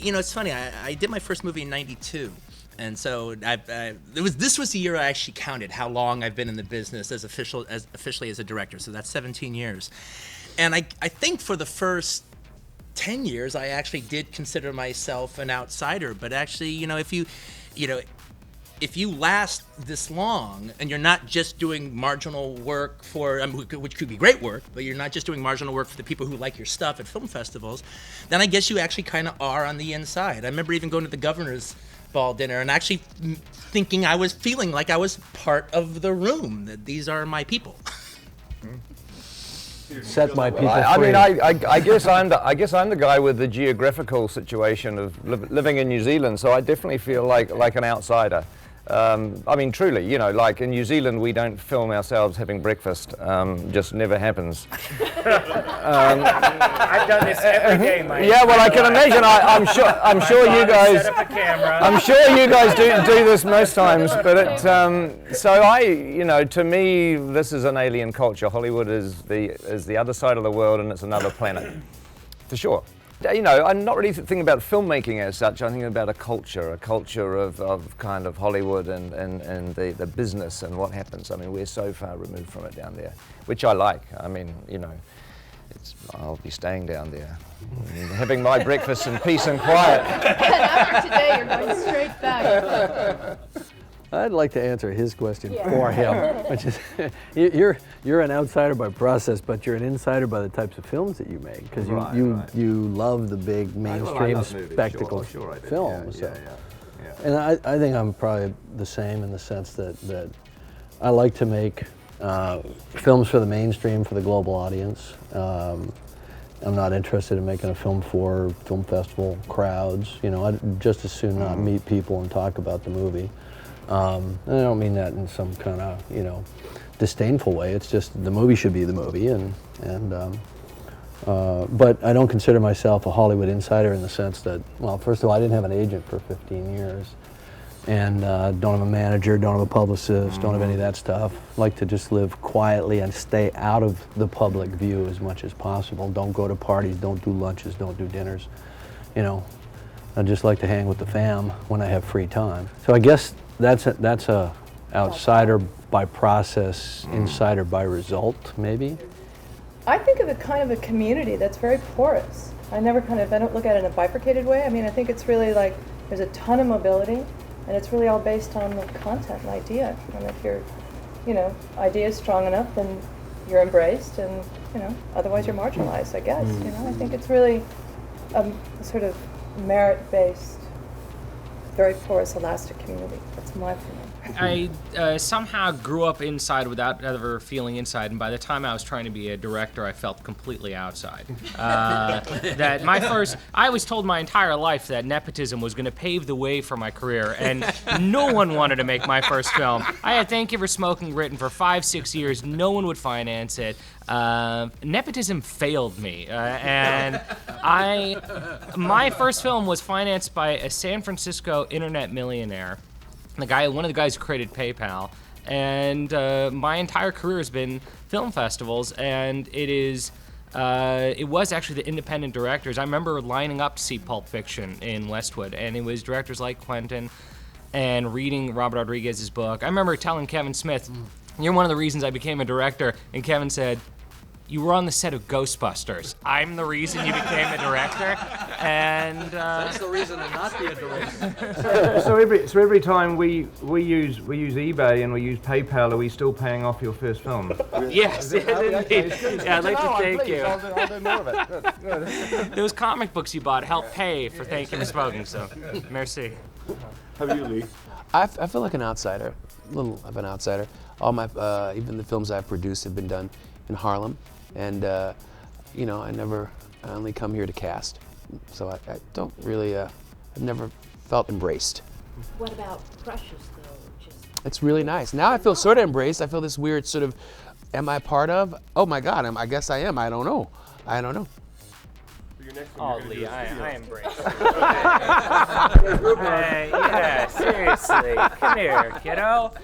it's funny. I did my first movie in '92. And so this was the year I actually counted how long I've been in the business as officially as a director. So that's 17 years. And I think for the first 10 years, I actually did consider myself an outsider. But actually, if you last this long and you're not just doing marginal work which could be great work, but you're not just doing marginal work for the people who like your stuff at film festivals, then I guess you actually kind of are on the inside. I remember even going to the governor's ball dinner and actually feeling like I was part of the room, that these are my people. Set my people I free. mean, I guess I'm the guy with the geographical situation of living in New Zealand, so I definitely feel like an outsider. I mean, truly, like in New Zealand, we don't film ourselves having breakfast. Just never happens. I've done this every day, Mike. Yeah, well, I can imagine. I'm sure you guys. Set up a camera. I'm sure you guys do this most times, but to me, this is an alien culture. Hollywood is the other side of the world, and it's another planet, for sure. I'm not really thinking about filmmaking as such. I'm thinking about a culture of kind of Hollywood and the business and what happens. I mean, we're so far removed from it down there, which I like. I mean, I'll be staying down there, having my breakfast in peace and quiet. And after today, you're going straight back. I'd like to answer his question for him, which is, you're an outsider by process, but you're an insider by the types of films that you make, because you love the big mainstream spectacle films. Yeah. And I think I'm probably the same in the sense that I like to make films for the mainstream, for the global audience. I'm not interested in making a film for film festival crowds. I'd just as soon not meet people and talk about the movie. And I don't mean that in some kind of, disdainful way. It's just the movie should be the movie, but I don't consider myself a Hollywood insider in the sense that, well, first of all, I didn't have an agent for 15 years, and don't have a manager, don't have a publicist, don't have any of that stuff. I like to just live quietly and stay out of the public view as much as possible. Don't go to parties, don't do lunches, don't do dinners. I just like to hang with the fam when I have free time. So I guess that's a outsider by process, insider by result, maybe. I think of it kind of a community that's very porous. I don't look at it in a bifurcated way. I mean, I think it's really like there's a ton of mobility, and it's really all based on the content and idea. And if your, idea is strong enough, then you're embraced, and otherwise you're marginalized, I guess. I think it's really a sort of merit-based, very porous, elastic community. That's my feeling. I somehow grew up inside without ever feeling inside, and by the time I was trying to be a director, I felt completely outside. I was told my entire life that nepotism was going to pave the way for my career, and no one wanted to make my first film. I had Thank You for Smoking written for 5-6 years. No one would finance it. Nepotism failed me, and my first film was financed by a San Francisco internet millionaire, one of the guys who created PayPal, and my entire career has been film festivals, and it was actually the independent directors. I remember lining up to see Pulp Fiction in Westwood, and it was directors like Quentin and reading Robert Rodriguez's book. I remember telling Kevin Smith, "You're one of the reasons I became a director," and Kevin said, "You were on the set of Ghostbusters. I'm the reason you became a director," and that's the reason to not be a director. So every time we use eBay and we use PayPal, are we still paying off your first film? Yes, indeed. Yeah, I'd like to thank you. I'll do more of it. Good. Those comic books you bought helped pay for Thank You for Smoking, so merci. How about you, Lee? I feel like an outsider, a little of an outsider. All my, even the films I've produced have been done in Harlem, and I only come here to cast, so I don't really, I've never felt embraced. What about Precious, though? It's really nice. Now I feel sort of embraced. I feel this weird sort of, am I part of? Oh my God, I guess I am. I don't know. Oh, Lee, I embrace it. Yeah, seriously. Come here, kiddo.